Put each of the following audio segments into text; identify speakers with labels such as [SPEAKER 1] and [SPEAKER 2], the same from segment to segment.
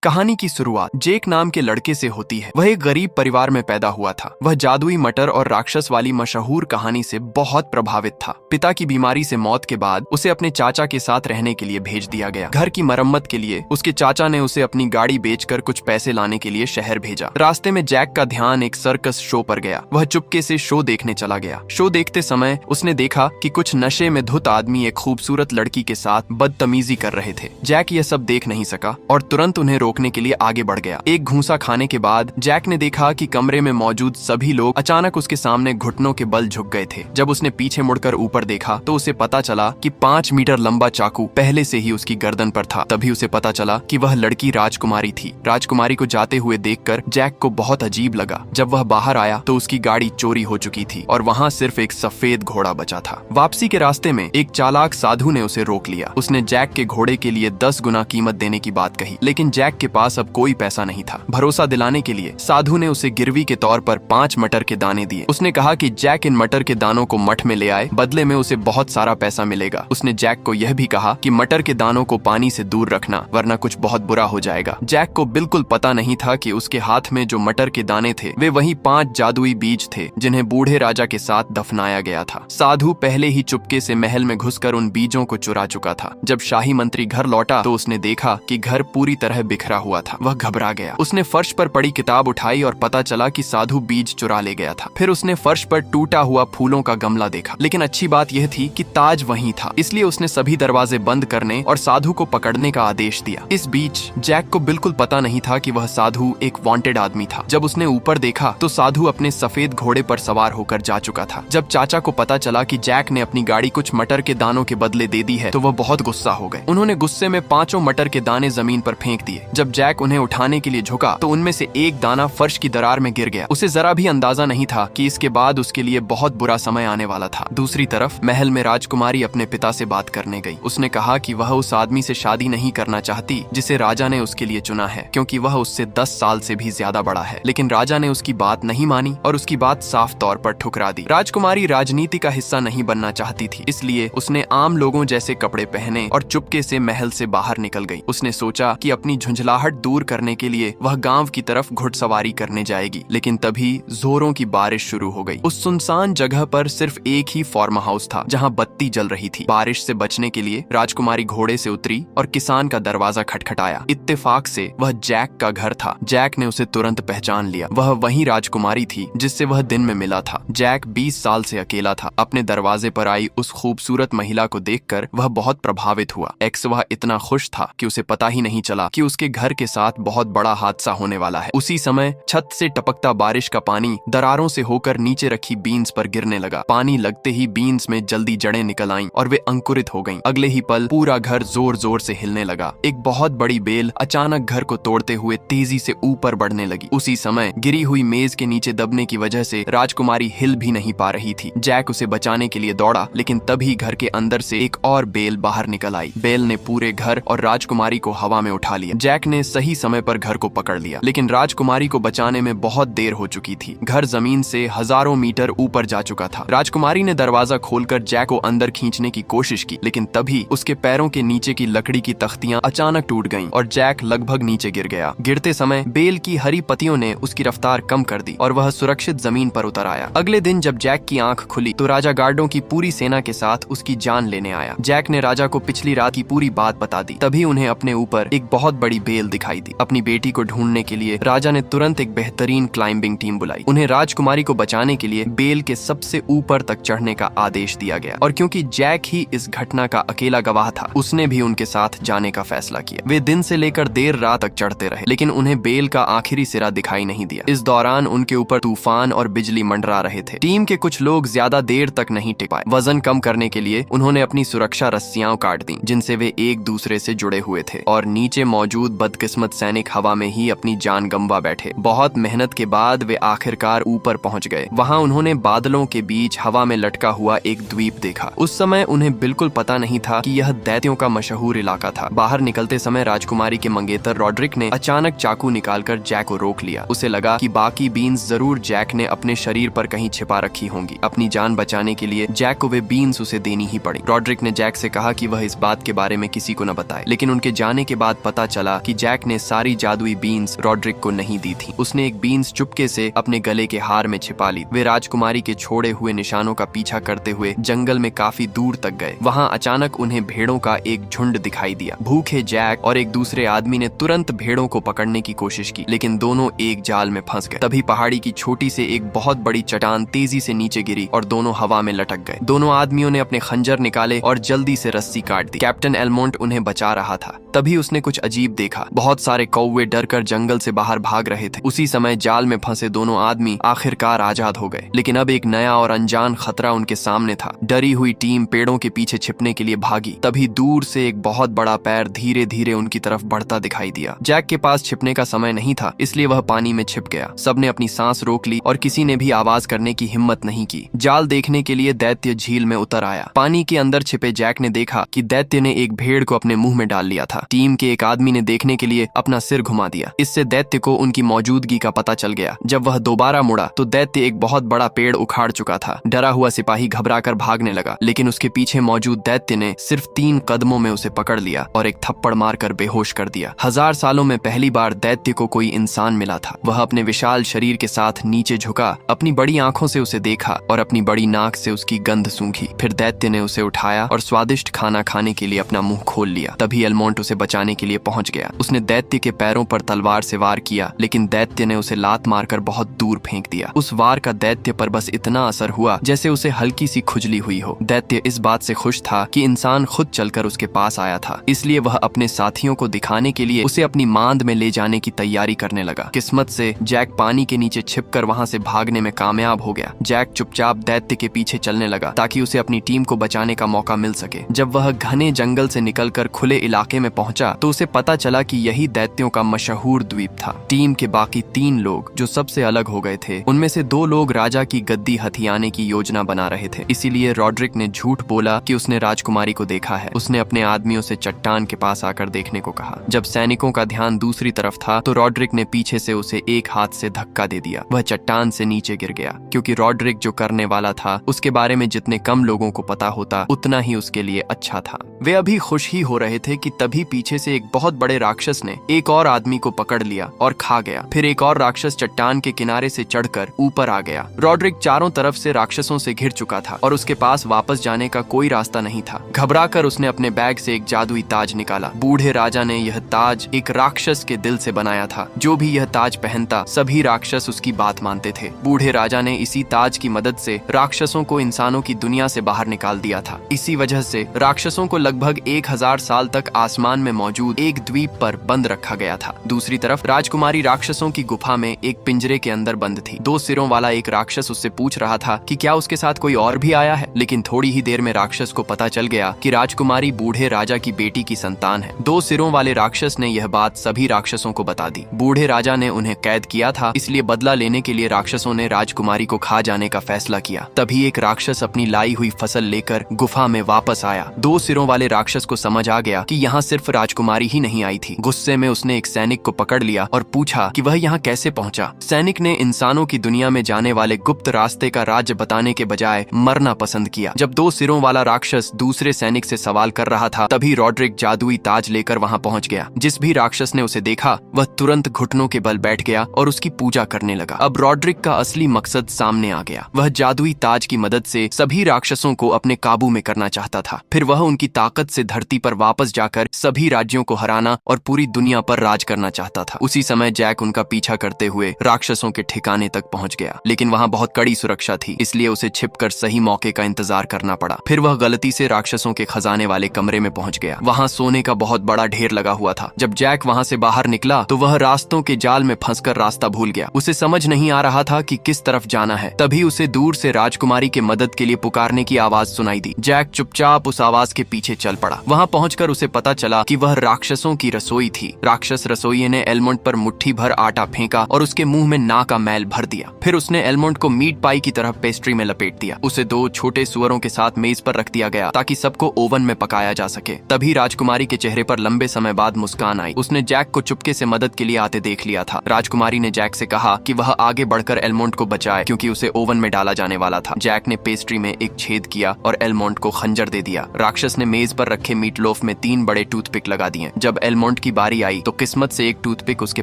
[SPEAKER 1] कहानी की शुरुआत जेक नाम के लड़के से होती है। वह एक गरीब परिवार में पैदा हुआ था। वह जादुई मटर और राक्षस वाली मशहूर कहानी से बहुत प्रभावित था। पिता की बीमारी से मौत के बाद उसे अपने चाचा के साथ रहने के लिए भेज दिया गया। घर की मरम्मत के लिए उसके चाचा ने उसे अपनी गाड़ी बेचकर कुछ पैसे लाने के लिए शहर भेजा। रास्ते में जैक का ध्यान एक सर्कस शो पर गया। वह चुपके से शो देखने चला गया। शो देखते समय उसने देखा कि कुछ नशे में धुत आदमी एक खूबसूरत लड़की के साथ बदतमीजी कर रहे थे। जैक यह सब देख नहीं सका और तुरंत उन्हें रोकने के लिए आगे बढ़ गया। एक घूंसा खाने के बाद जैक ने देखा कि कमरे में मौजूद सभी लोग अचानक उसके सामने घुटनों के बल झुक गए थे। जब उसने पीछे मुड़कर ऊपर देखा तो उसे पता चला कि 5 मीटर लंबा चाकू पहले से ही उसकी गर्दन पर था। तभी उसे पता चला कि वह लड़की राजकुमारी थी। राजकुमारी को जाते हुए देखकर जैक को बहुत अजीब लगा। जब वह बाहर आया तो उसकी गाड़ी चोरी हो चुकी थी और वहाँ सिर्फ एक सफेद घोड़ा बचा था। वापसी के रास्ते में एक चालाक साधु ने उसे रोक लिया। उसने जैक के घोड़े के लिए 10 गुना कीमत देने की बात कही, लेकिन जैक के पास अब कोई पैसा नहीं था। भरोसा दिलाने के लिए साधु ने उसे गिरवी के तौर पर 5 मटर के दाने दिए। उसने कहा कि जैक इन मटर के दानों को मठ में ले आए, बदले में उसे बहुत सारा पैसा मिलेगा। उसने जैक को यह भी कहा कि मटर के दानों को पानी से दूर रखना, वरना कुछ बहुत बुरा हो जाएगा। जैक को बिल्कुल पता नहीं था कि उसके हाथ में जो मटर के दाने थे वे वही 5 जादुई बीज थे जिन्हें बूढ़े राजा के साथ दफनाया गया था। साधु पहले ही चुपके से महल में घुसकर उन बीजों को चुरा चुका था। जब शाही मंत्री घर लौटा तो उसने देखा कि घर पूरी तरह बिखरा हुआ था। वह घबरा गया। उसने फर्श पर पड़ी किताब उठाई और पता चला कि साधु बीज चुरा ले गया था। फिर उसने फर्श पर टूटा हुआ फूलों का गमला देखा, लेकिन अच्छी बात यह थी कि ताज वहीं था। इसलिए उसने सभी दरवाजे बंद करने और साधु को पकड़ने का आदेश दिया। इस बीच जैक को बिल्कुल पता नहीं था कि वह साधु एक वांटेड आदमी था। जब उसने ऊपर देखा तो साधु अपने सफेद घोड़े पर सवार होकर जा चुका था। जब चाचा को पता चला कि जैक ने अपनी गाड़ी कुछ मटर के दानों के बदले दे दी है तो वह बहुत गुस्सा हो गए। उन्होंने गुस्से में 5 मटर के दाने जमीन पर फेंक दिए। जब जैक उन्हें उठाने के लिए झुका तो उनमें से एक दाना फर्श की दरार में गिर गया। उसे जरा भी अंदाजा नहीं था कि इसके बाद उसके लिए बहुत बुरा समय आने वाला था। दूसरी तरफ महल में राजकुमारी अपने पिता से बात करने गई। उसने कहा कि वह उस आदमी से शादी नहीं करना चाहती जिसे राजा ने उसके लिए चुना है, क्योंकि वह उससे 10 साल से भी ज्यादा बड़ा है। लेकिन राजा ने उसकी बात नहीं मानी और उसकी बात साफ तौर पर ठुकरा दी। राजकुमारी राजनीति का हिस्सा नहीं बनना चाहती थी, इसलिए उसने आम लोगों जैसे कपड़े पहने और चुपके से महल से बाहर निकल गई। उसने सोचा कि अपनी झुंझलाहट दूर करने के लिए वह गांव की तरफ घुड़सवारी करने जाएगी, लेकिन तभी जोरों की बारिश शुरू हो गई। उस सुनसान जगह पर सिर्फ एक ही फार्म हाउस था जहां बत्ती जल रही थी। बारिश से बचने के लिए राजकुमारी घोड़े से उतरी और किसान का दरवाजा खटखटाया। इत्तेफाक से वह जैक का घर था। जैक ने उसे तुरंत पहचान लिया। वह वही राजकुमारी थी जिससे वह दिन में मिला था। जैक 20 साल से अकेला था। अपने दरवाजे पर आई उस खूबसूरत महिला को देखकर वह बहुत प्रभावित हुआ। वह इतना खुश था कि उसे पता ही नहीं चला कि उसके घर के साथ बहुत बड़ा हादसा होने वाला है। उसी समय छत से टपकता बारिश का पानी दरारों से होकर नीचे रखी बीन्स पर गिरने लगा। पानी लगते ही बीन्स में जल्दी जड़ें निकल आईं और वे अंकुरित हो गईं। अगले ही पल पूरा घर जोर जोर से हिलने लगा। एक बहुत बड़ी बेल अचानक घर को तोड़ते हुए तेजी से ऊपर बढ़ने लगी। उसी समय गिरी हुई मेज के नीचे दबने की वजह से राजकुमारी हिल भी नहीं पा रही थी। जैक उसे बचाने के लिए दौड़ा, लेकिन तभी घर के अंदर से एक और बेल बाहर निकल आई। बेल ने पूरे घर और राजकुमारी को हवा में उठा लिया। जैक ने सही समय पर घर को पकड़ लिया, लेकिन राजकुमारी को बचाने में बहुत देर हो चुकी थी। घर जमीन से हजारों मीटर ऊपर जा चुका था। राजकुमारी ने दरवाजा खोलकर जैक को अंदर खींचने की कोशिश की, लेकिन तभी उसके पैरों के नीचे की लकड़ी की तख्तियां अचानक टूट गईं और जैक लगभग नीचे गिर गया। गिरते समय बेल की हरी पत्तियों ने उसकी रफ्तार कम कर दी और वह सुरक्षित जमीन पर उतर आया। अगले दिन जब जैक की आंख खुली तो राजा गार्डों की पूरी सेना के साथ उसकी जान लेने आया। जैक ने राजा को पिछली रात की पूरी बात बता दी। तभी उन्हें अपने ऊपर एक बहुत बड़ी बेल दिखाई दी। अपनी बेटी को ढूंढने के लिए राजा ने तुरंत एक बेहतरीन क्लाइंबिंग टीम बुलाई। उन्हें राजकुमारी को बचाने के लिए बेल के सबसे ऊपर तक चढ़ने का आदेश दिया गया और क्योंकि जैक ही इस घटना का अकेला गवाह था, उसने भी उनके साथ जाने का फैसला किया। वे दिन से लेकर देर रात तक चढ़ते रहे, लेकिन उन्हें बेल का आखिरी सिरा दिखाई नहीं दिया। इस दौरान उनके ऊपर तूफान और बिजली मंडरा रहे थे। टीम के कुछ लोग ज्यादा देर तक नहीं टिक पाए। वजन कम करने के लिए उन्होंने अपनी सुरक्षा रस्सियां काट दी जिनसे वे एक दूसरे से जुड़े हुए थे और नीचे मौजूद बदकिस्मत सैनिक हवा में ही अपनी जान गंवा बैठे। बहुत मेहनत के बाद वे आखिरकार ऊपर पहुंच गए। वहां उन्होंने बादलों के बीच हवा में लटका हुआ एक द्वीप देखा। उस समय उन्हें बिल्कुल पता नहीं था कि यह दैत्यों का मशहूर इलाका था। बाहर निकलते समय राजकुमारी के मंगेतर रॉड्रिक ने अचानक चाकू निकालकर जैक को रोक लिया। उसे लगा कि बाकी बीन्स जरूर जैक ने अपने शरीर पर कहीं छिपा रखी होंगी। अपनी जान बचाने के लिए जैक को वे बीन्स उसे देनी ही पड़ी। रॉड्रिक ने जैक से कहा कि वह इस बात के बारे में किसी को न बताए, लेकिन उनके जाने के बाद पता चला कि जैक ने सारी जादुई बीन्स रॉड्रिक को नहीं दी थी। उसने एक बीन्स चुपके से अपने गले के हार में छिपा ली। वे राजकुमारी के छोड़े हुए निशानों का पीछा करते हुए जंगल में काफी दूर तक गए। वहाँ अचानक उन्हें भेड़ों का एक झुंड दिखाई दिया। भूखे जैक और एक दूसरे आदमी ने तुरंत भेड़ों को पकड़ने की कोशिश की, लेकिन दोनों एक जाल में फंस गए। तभी पहाड़ी की छोटी से एक बहुत बड़ी चट्टान तेजी से नीचे गिरी और दोनों हवा में लटक गए। दोनों आदमियों ने अपने खंजर निकाले और जल्दी से रस्सी काट दी। कैप्टन एलमोंट उन्हें बचा रहा था। तभी उसने कुछ अजीब देखा। बहुत सारे कौवे डरकर जंगल से बाहर भाग रहे थे। उसी समय जाल में फंसे दोनों आदमी आखिरकार आजाद हो गए, लेकिन अब एक नया और अनजान खतरा उनके सामने था। डरी हुई टीम पेड़ों के पीछे छिपने के लिए भागी। तभी दूर से एक बहुत बड़ा पैर धीरे धीरे उनकी तरफ बढ़ता दिखाई दिया। जैक के पास छिपने का समय नहीं था, इसलिए वह पानी में छिप गया। सबने अपनी सांस रोक ली और किसी ने भी आवाज करने की हिम्मत नहीं की। जाल देखने के लिए दैत्य झील में उतर आया। पानी के अंदर छिपे जैक ने देखा कि दैत्य ने एक भेड़ को अपने मुंह में डाल लिया था। टीम के एक आदमी ने देखने के लिए अपना सिर घुमा दिया। इससे दैत्य को उनकी मौजूदगी का पता चल गया। जब वह दोबारा मुड़ा तो दैत्य एक बहुत बड़ा पेड़ उखाड़ चुका था। डरा हुआ सिपाही घबराकर भागने लगा, लेकिन उसके पीछे मौजूद दैत्य ने सिर्फ 3 कदमों में उसे पकड़ लिया और एक थप्पड़ मारकर बेहोश कर दिया। 1000 सालों में पहली बार दैत्य को कोई इंसान मिला था। वह अपने विशाल शरीर के साथ नीचे झुका, अपनी बड़ी आंखों से उसे देखा और अपनी बड़ी नाक से उसकी गंध सूंघी। फिर दैत्य ने उसे उठाया और स्वादिष्ट खाना खाने के लिए अपना मुंह खोल लिया। तभी एलमोंट उसे बचाने के लिए पहुंच गया। उसने दैत्य के पैरों पर तलवार से वार किया, लेकिन दैत्य ने उसे लात मारकर बहुत दूर फेंक दिया। उस वार का दैत्य पर बस इतना असर हुआ जैसे उसे हल्की सी खुजली हुई हो। दैत्य इस बात से खुश था कि इंसान खुद चलकर उसके पास आया था, इसलिए वह अपने साथियों को दिखाने के लिए उसे अपनी मांद में ले जाने की तैयारी करने लगा। किस्मत से जैक पानी के नीचे छिपकर वहां से भागने में कामयाब हो गया। जैक चुपचाप दैत्य के पीछे चलने लगा ताकि उसे अपनी टीम को बचाने का मौका मिल सके। जब वह घने जंगल से निकलकर खुले इलाके में पहुंचा तो उसे पता चला कि यही दैत्यों का मशहूर द्वीप था। टीम के बाकी 3 लोग जो सबसे अलग हो गए थे, उनमें से 2 लोग राजा की गद्दी हथियाने की योजना बना रहे थे। इसीलिए रॉड्रिक ने झूठ बोला कि उसने राजकुमारी को देखा है। उसने अपने आदमियों से चट्टान के पास आकर देखने को कहा। जब सैनिकों का ध्यान दूसरी तरफ था तो रॉड्रिक ने पीछे से उसे एक हाथ से धक्का दे दिया। वह चट्टान से नीचे गिर गया। क्योंकि रॉड्रिक जो करने वाला था उसके बारे में जितने कम लोगों को पता होता उतना ही उसके लिए अच्छा था। वे अभी खुश ही हो रहे थे कि तभी पीछे से एक बहुत बड़े राक्षस ने एक और आदमी को पकड़ लिया और खा गया। फिर एक और राक्षस चट्टान के किनारे से चढ़कर ऊपर आ गया। रॉड्रिक चारों तरफ से राक्षसों से घिर चुका था और उसके पास वापस जाने का कोई रास्ता नहीं था। घबराकर उसने अपने बैग से एक जादुई ताज निकाला। बूढ़े राजा ने यह ताज एक राक्षस के दिल से बनाया था। जो भी यह ताज पहनता सभी राक्षस उसकी बात मानते थे। बूढ़े राजा ने इसी ताज की मदद से राक्षसों को इंसानों की दुनिया से बाहर निकाल दिया था। इसी वजह से राक्षसों को लगभग 1000 साल तक आसमान में मौजूद एक द्वीप पर बंद रखा गया था। दूसरी तरफ राजकुमारी राक्षसों की गुफा में एक पिंजरे के अंदर बंद थी। 2 सिरों वाला एक राक्षस उससे पूछ रहा था कि क्या उसके साथ कोई और भी आया है, लेकिन थोड़ी ही देर में राक्षस को पता चल गया कि राजकुमारी बूढ़े राजा की बेटी की संतान है। 2 सिरों वाले राक्षस ने यह बात सभी राक्षसों को बता दी। बूढ़े राजा ने उन्हें कैद किया था, इसलिए बदला लेने के लिए राक्षसों ने राजकुमारी को खा जाने का फैसला किया। तभी एक राक्षस अपनी लाई हुई फसल लेकर गुफा में वापस आया। 2 सिरों वाले राक्षस को समझ आ गया कि यहाँ सिर्फ राजकुमारी ही नहीं आई थी। गुस्से में उसने एक सैनिक को पकड़ लिया और पूछा कि वह यहाँ कैसे पहुँचा। सैनिक ने इंसानों की दुनिया में जाने वाले गुप्त रास्ते का राज्य बताने के बजाय मरना पसंद किया। जब 2 सिरों वाला राक्षस दूसरे सैनिक से सवाल कर रहा था तभी रॉड्रिक जादुई ताज लेकर वहाँ पहुँच गया। जिस भी राक्षस ने उसे देखा वह तुरंत घुटनों के बल बैठ गया और उसकी पूजा करने लगा। अब रॉड्रिक का असली मकसद सामने आ गया। वह जादुई ताज की मदद से सभी राक्षसों को अपने काबू में करना चाहता था। फिर वह उनकी ताकत से धरती पर वापस जाकर सभी राज्यों को हराना और पूरी दुनिया पर राज करना चाहता था। उसी समय जैक उनका पीछा करते हुए राक्षसों के ठिकाने तक पहुंच गया, लेकिन वहां बहुत कड़ी सुरक्षा थी, इसलिए उसे छिपकर सही मौके का इंतजार करना पड़ा। फिर वह गलती से राक्षसों के खजाने वाले कमरे में पहुंच गया। वहां सोने का बहुत बड़ा ढेर लगा हुआ था। जब जैक वहां से बाहर निकला तो वह रास्तों के जाल में फंसकर रास्ता भूल गया। उसे समझ नहीं आ रहा था कि किस तरफ जाना है। तभी उसे दूर से राजकुमारी के मदद के लिए पुकारने की आवाज सुनाई दी। जैक चुपचाप उस आवाज के पीछे चल पड़ा। वहां पहुंचकर उसे पता चला कि वह राक्षसों की रसोई थी। राक्षस रसोइये ने एलमोंट पर मुट्ठी भर आटा फेंका और उसके मुंह में ना का मैल भर दिया। फिर उसने एलमोंट को मीट पाई की तरह पेस्ट्री में लपेट दिया। उसे 2 छोटे सुअरों के साथ मेज पर रख दिया गया ताकि सबको ओवन में पकाया जा सके। तभी राजकुमारी के चेहरे पर लंबे समय बाद मुस्कान आई। उसने जैक को चुपके से मदद के लिए आते देख लिया था। राजकुमारी ने जैक से कहा कि वह आगे बढ़कर एलमोंट को बचाए क्योंकि उसे ओवन में डाला जाने वाला था। जैक ने पेस्ट्री में एक छेद किया और एलमोंट को खंजर दे दिया। राक्षस ने मेज पर रखे मीट लोफ में 3 बड़े टूथपिक लगा दिए। जब एलमोंट एलमोंट की बारी आई तो किस्मत से एक टूथपिक उसके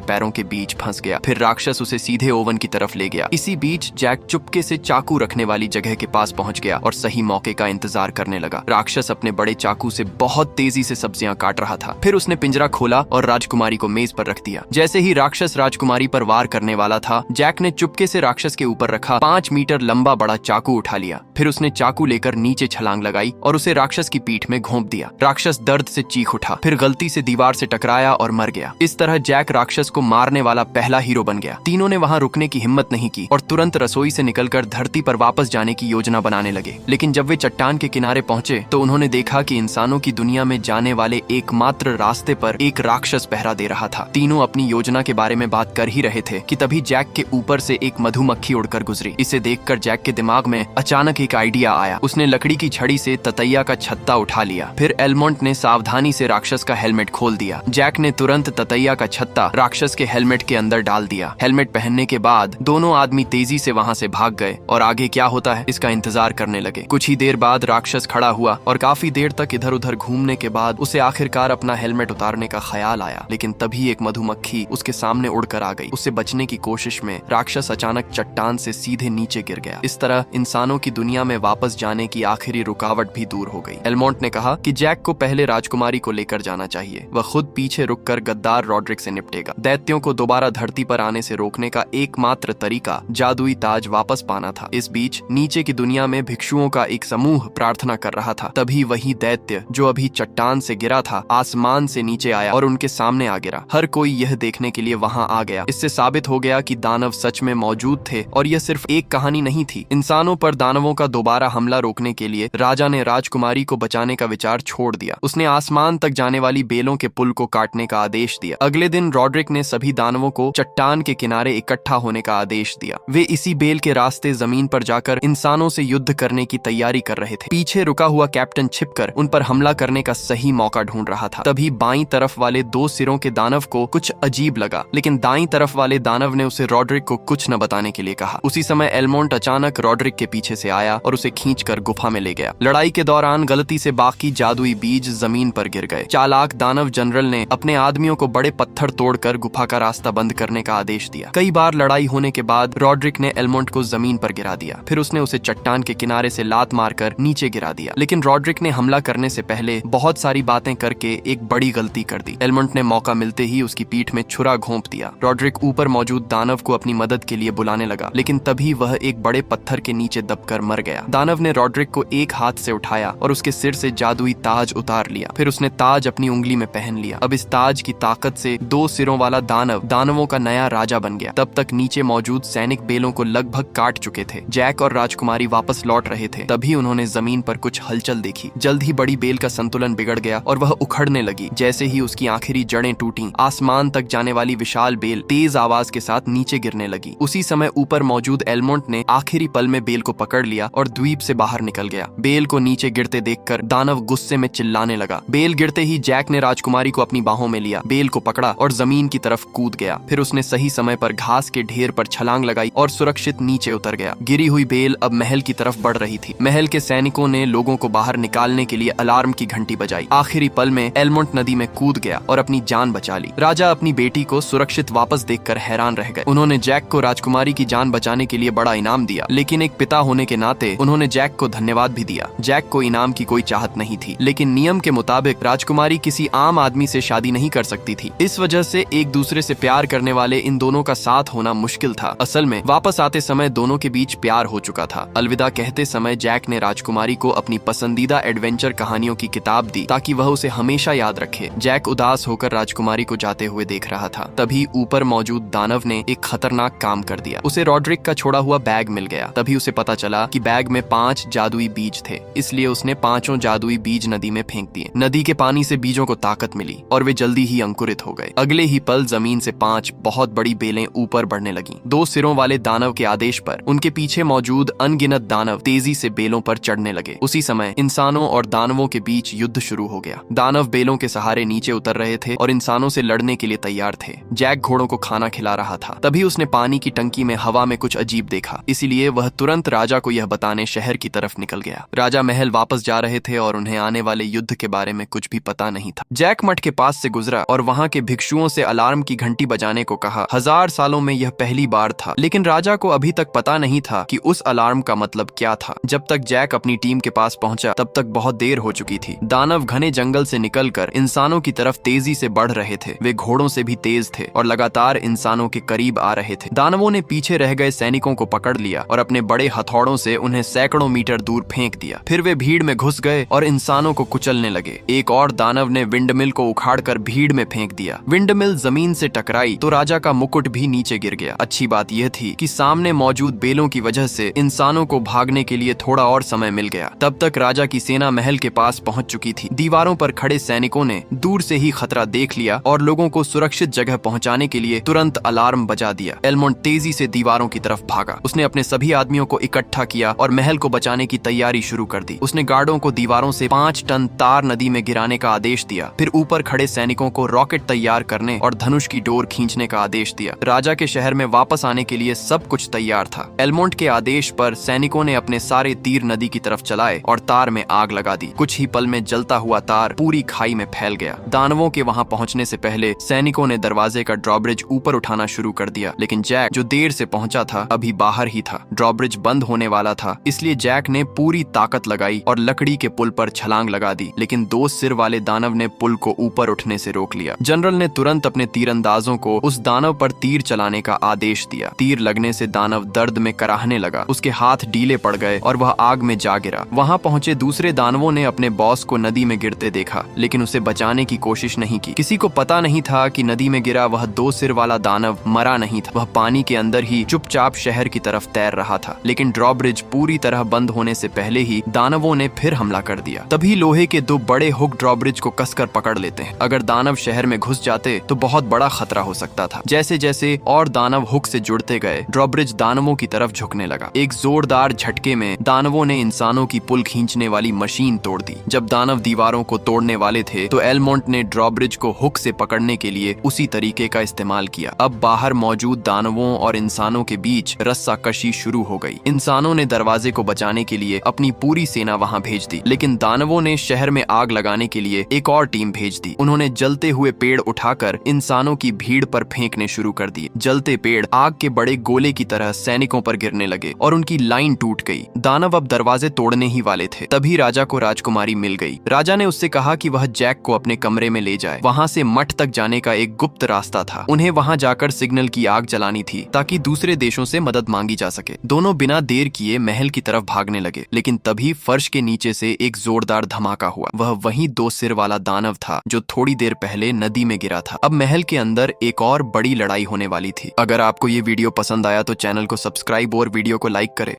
[SPEAKER 1] पैरों के बीच फंस गया। फिर राक्षस उसे सीधे ओवन की तरफ ले गया। इसी बीच जैक चुपके से चाकू रखने वाली जगह के पास पहुंच गया और सही मौके का इंतजार करने लगा। राक्षस अपने बड़े चाकू से बहुत तेजी से सब्जियां काट रहा था। फिर उसने पिंजरा खोला और राजकुमारी को मेज पर रख दिया। जैसे ही राक्षस राजकुमारी पर वार करने वाला था, जैक ने चुपके से राक्षस के ऊपर रखा 5 मीटर लंबा बड़ा चाकू उठा लिया। फिर उसने चाकू लेकर नीचे छलांग लगाई और उसे राक्षस की पीठ में घोंप दिया। राक्षस दर्द से चीख उठा, फिर गलती से दीवार से टकराया और मर गया। इस तरह जैक राक्षस को मारने वाला पहला हीरो बन गया। तीनों ने वहां रुकने की हिम्मत नहीं की और तुरंत रसोई से निकलकर धरती पर वापस जाने की योजना बनाने लगे। लेकिन जब वे चट्टान के किनारे पहुंचे तो उन्होंने देखा कि इंसानों की दुनिया में जाने वाले एकमात्र रास्ते पर एक राक्षस पहरा दे रहा था। तीनों अपनी योजना के बारे में बात कर ही रहे थे कि तभी जैक के ऊपर से एक मधुमक्खी उड़कर गुजरी। इसे देखकर जैक के दिमाग में अचानक एक आइडिया आया। उसने लकड़ी की छड़ी से ततैया का छत्ता उठा लिया। फिर एलमोंट ने सावधानी से राक्षस का हेलमेट खोल दिया। जैक ने तुरंत ततैया का छत्ता राक्षस के हेलमेट के अंदर डाल दिया। हेलमेट पहनने के बाद दोनों आदमी तेजी से वहां से भाग गए और आगे क्या होता है इसका इंतजार करने लगे। कुछ ही देर बाद राक्षस खड़ा हुआ और काफी देर तक इधर उधर घूमने के बाद उसे आखिरकार अपना हेलमेट उतारने का ख्याल आया। लेकिन तभी एक मधुमक्खी उसके सामने उड़कर आ गई। उससे बचने की कोशिश में राक्षस अचानक चट्टान से सीधे नीचे गिर गया। इस तरह इंसानों की दुनिया में वापस जाने की आखिरी रुकावट भी दूर हो गई। एलमोंट ने कहा कि जैक को पहले राजकुमारी को लेकर जाना चाहिए। वह खुद पीछे रुककर गद्दार रॉड्रिक से निपटेगा। दैत्यों को दोबारा धरती पर आने से रोकने का एकमात्र तरीका जादुई ताज वापस पाना था। इस बीच नीचे की दुनिया में भिक्षुओं का एक समूह प्रार्थना कर रहा था। तभी वही दैत्य जो अभी चट्टान से गिरा था आसमान से नीचे आया और उनके सामने आ गिरा। हर कोई यह देखने के लिए वहां आ गया। इससे साबित हो गया कि दानव सच में मौजूद थे और यह सिर्फ एक कहानी नहीं थी। इंसानों पर दानवों का दोबारा हमला रोकने के लिए राजा ने राजकुमारी को बचाने का विचार छोड़ दिया। उसने आसमान तक जाने वाली बेलों के पुल को काटने का आदेश दिया। अगले दिन रॉड्रिक ने सभी दानवों को चट्टान के किनारे इकट्ठा होने का आदेश दिया। वे इसी बेल के रास्ते जमीन पर जाकर इंसानों से युद्ध करने की तैयारी कर रहे थे। पीछे रुका हुआ कैप्टन छिपकर उन पर हमला करने का सही मौका ढूंढ रहा था। तभी बाईं तरफ वाले 2 सिरों के दानव को कुछ अजीब लगा, लेकिन दाईं तरफ वाले दानव ने उसे रॉड्रिक को कुछ न बताने के लिए कहा। उसी समय एलमोंट अचानक रॉड्रिक के पीछे से आया और उसे खींचकर गुफा में ले गया। लड़ाई के दौरान गलती से बाकी जादुई बीज जमीन पर गिर गए। चालाक दानव जनरल ने अपने आदमियों को बड़े पत्थर तोड़कर गुफा का रास्ता बंद करने का आदेश दिया। कई बार लड़ाई होने के बाद रॉड्रिक ने एलमोंट को जमीन पर गिरा दिया। फिर उसने उसे चट्टान के किनारे से लात मारकर नीचे गिरा दिया। लेकिन रॉड्रिक ने हमला करने से पहले बहुत सारी बातें करके एक बड़ी गलती कर दी। एलमोंट ने मौका मिलते ही उसकी पीठ में छुरा घोंप दिया। रॉड्रिक ऊपर मौजूद दानव को अपनी मदद के लिए बुलाने लगा, लेकिन तभी वह एक बड़े पत्थर के नीचे दबकर मर गया। दानव ने रॉड्रिक को एक हाथ से उठाया और उसके सिर से जादुई ताज उतार लिया। फिर उसने ताज अपनी उंगली में पहन लिया। अब इस ताज की ताकत से 2 सिरों वाला दानव दानवों का नया राजा बन गया। तब तक नीचे मौजूद सैनिक बेलों को लगभग काट चुके थे। जैक और राजकुमारी वापस लौट रहे थे। तभी उन्होंने जमीन पर कुछ हलचल देखी। जल्द ही बड़ी बेल का संतुलन बिगड़ गया और वह उखड़ने लगी। जैसे ही उसकी आखिरी जड़ें टूटी, आसमान तक जाने वाली विशाल बेल तेज आवाज के साथ नीचे गिरने लगी। उसी समय ऊपर मौजूद एलमोंट ने आखिरी पल में बेल को पकड़ लिया और द्वीप से बाहर निकल गया। बेल को नीचे गिरते देखकर दानव गुस्से में चिल्लाने लगा। बेल गिरते ही जैक ने राजकुमारी को अपनी बाहों में लिया, बेल को पकड़ा और जमीन की तरफ कूद गया। फिर उसने सही समय पर घास के ढेर पर छलांग लगाई और सुरक्षित नीचे उतर गया। गिरी हुई बेल अब महल की तरफ बढ़ रही थी। महल के सैनिकों ने लोगों को बाहर निकालने के लिए अलार्म की घंटी बजाई। आखिरी पल में एलमोंट नदी में कूद गया और अपनी जान बचा ली। राजा अपनी बेटी को सुरक्षित वापस देखकर हैरान रह गए। उन्होंने जैक को राजकुमारी की जान बचाने के लिए बड़ा इनाम दिया, लेकिन एक पिता होने के नाते उन्होंने जैक को धन्यवाद भी दिया। जैक को इनाम की कोई चाहत नहीं थी, लेकिन नियम के मुताबिक राजकुमारी किसी आम आदमी से शादी नहीं कर सकती थी। इस वजह से एक दूसरे से प्यार करने वाले इन दोनों का साथ होना मुश्किल था। असल में वापस आते समय दोनों के बीच प्यार हो चुका था। अलविदा कहते समय जैक ने राजकुमारी को अपनी पसंदीदा एडवेंचर कहानियों की किताब दी ताकि वह उसे हमेशा याद रखे। जैक उदास होकर राजकुमारी को जाते हुए देख रहा था। तभी ऊपर मौजूद दानव ने एक खतरनाक काम कर दिया। उसे रॉड्रिक का छोड़ा हुआ बैग मिल गया। तभी उसे पता चला कि बैग में 5 जादुई बीज थे, इसलिए उसने 5 जादुई बीज नदी में फेंक दिए। नदी के पानी से बीजों को ताकत मिली और वे जल्दी ही अंकुरित हो गए। अगले ही पल जमीन से 5 बहुत बड़ी बेलें ऊपर बढ़ने लगी। 2 सिरों वाले दानव के आदेश पर उनके पीछे मौजूद अनगिनत दानव तेजी से बेलों पर चढ़ने लगे। उसी समय इंसानों और दानवों के बीच युद्ध शुरू हो गया। दानव बेलों के सहारे नीचे उतर रहे थे और इंसानों से लड़ने के लिए तैयार थे। जैक घोड़ों को खाना खिला रहा था। तभी उसने पानी की टंकी में हवा में कुछ अजीब देखा, इसीलिए वह तुरंत राजा को यह बताने शहर की तरफ निकल गया। राजा महल वापस जा रहे थे और उन्हें आने वाले युद्ध के बारे में कुछ भी पता नहीं था। जैक मठ के पास से गुजरा और वहाँ के भिक्षुओं से अलार्म की घंटी बजाने को कहा। 1000 सालों में यह पहली बार था, लेकिन राजा को अभी तक पता नहीं था कि उस अलार्म का मतलब क्या था। जब तक जैक अपनी टीम के पास पहुंचा तब तक बहुत देर हो चुकी थी। दानव घने जंगल से निकलकर इंसानों की तरफ तेजी से बढ़ रहे थे। वे घोड़ों से भी तेज थे और लगातार इंसानों के करीब आ रहे थे। दानवों ने पीछे रह गए सैनिकों को पकड़ लिया और अपने बड़े हथौड़ों से उन्हें सैकड़ों मीटर दूर फेंक दिया। फिर वे भीड़ में घुस गए और इंसानों को कुचलने लगे। एक और दानव ने विंडमिल को उखाड़कर भीड़ में फेंक दिया। विंडमिल जमीन से टकराई तो राजा का मुकुट भी नीचे गिर गया। अच्छी बात यह थी कि सामने मौजूद बेलों की वजह से इंसानों को भागने के लिए थोड़ा और समय मिल गया। तब तक राजा की सेना महल के पास पहुंच चुकी थी। दीवारों पर खड़े सैनिकों ने दूर से ही खतरा देख लिया और लोगों को सुरक्षित जगह पहुंचाने के लिए तुरंत अलार्म बजा दिया। एलमोंड तेजी से दीवारों की तरफ भागा। उसने अपने सभी आदमियों को इकट्ठा किया और महल को बचाने की तैयारी शुरू कर दी। उसने गार्डों को दीवारों से 5 टन तार नदी में गिराने का आदेश दिया। फिर ऊपर खड़े सैनिकों को रॉकेट तैयार करने और धनुष की डोर खींचने का आदेश दिया। राजा के शहर में वापस आने के लिए सब कुछ तैयार था। एलमोंड के आदेश पर सैनिकों ने अपने सारे तीर नदी की तरफ चलाए और तार में आग लगा दी। कुछ ही पल में जलता हुआ तार पूरी खाई में फैल गया। दानवों के वहां पहुंचने से पहले सैनिकों ने दरवाजे का ड्रॉब्रिज ऊपर उठाना शुरू कर दिया, लेकिन जैक, जो देर से पहुंचा था, अभी बाहर ही था। ड्रॉब्रिज बंद होने वाला था, इसलिए जैक ने पूरी ताकत लगाई और लकड़ी के पुल पर छलांग लगा दी, लेकिन 2 सिर वाले दानव ने पुल को ऊपर उठने से रोक लिया। जनरल ने तुरंत अपने तीरंदाजों को उस दानव पर तीर चलाने का आदेश दिया। तीर लगने से दानव दर्द में कराहने लगा। उसके हाथ ढीले पड़ गए और वह आग में जा गिरा। वहां पहुंचे दूसरे दानवों ने अपने बॉस को नदी में गिरते देखा, लेकिन उसे बचाने की कोशिश नहीं की। किसी को पता नहीं था कि नदी में गिरा वह 2 सिर वाला दानव मरा नहीं था। वह पानी के अंदर ही चुपचाप शहर की तरफ तैर रहा था। लेकिन ड्रॉब्रिज पूरी तरह बंद होने से पहले ही दानवों ने फिर हमला कर दिया। तभी लोहे के 2 बड़े हुक ड्रॉब्रिज को कसकर पकड़ लेते हैं। अगर दानव शहर में घुस जाते तो बहुत बड़ा खतरा हो सकता था। जैसे जैसे और दानव हुक से जुड़ते गए, ड्रॉब्रिज दानवों की तरफ झुकने लगा। एक जोरदार झटके में दानवों ने इंसानों की पुल खींचने वाली मशीन तोड़ दी। जब दानव दीवारों को तोड़ने वाले थे तो एलमोंड ने ड्रॉब्रिज को हुक से पकड़ने के लिए उसी तरीके का इस्तेमाल किया। अब बाहर मौजूद दानवों और इंसानों के बीच रस्साकशी शुरू हो गई। इंसानों ने दरवाजे को बचाने के लिए अपनी पूरी सेना वहां भेज दी, लेकिन दानवों ने शहर में आग लगाने के लिए एक और टीम भेज दी। उन्होंने जलते हुए पेड़ उठाकर इंसानों की भीड़ पर फेंकने शुरू कर दिए। जलते पेड़ आग के बड़े गोले की तरह सैनिकों पर गिरने लगे और उनकी लाइन टूट गई। दानव अब दरवाजे तोड़ने ही वाले थे। तभी राजा को राजकुमारी मिल गई। राजा ने उससे कहा कि वह जैक को अपने कमरे में ले जाए। वहां से मठ तक जाने का एक गुप्त रास्ता था। उन्हें वहां जाकर सिग्नल की आग जलानी थी ताकि दूसरे देशों से मदद मांगी जा सके। दोनों बिना देर किए महल की तरफ भागने लगे, लेकिन तभी फर्श के नीचे से एक जोरदार धमाका हुआ। वह वही 2 सिर वाला दानव था जो थोड़ी देर पहले नदी में गिरा था। अब महल के अंदर एक और बड़ी लड़ाई होने वाली थी। अगर आपको ये वीडियो पसंद आया तो चैनल को सब्सक्राइब और वीडियो को लाइक करें।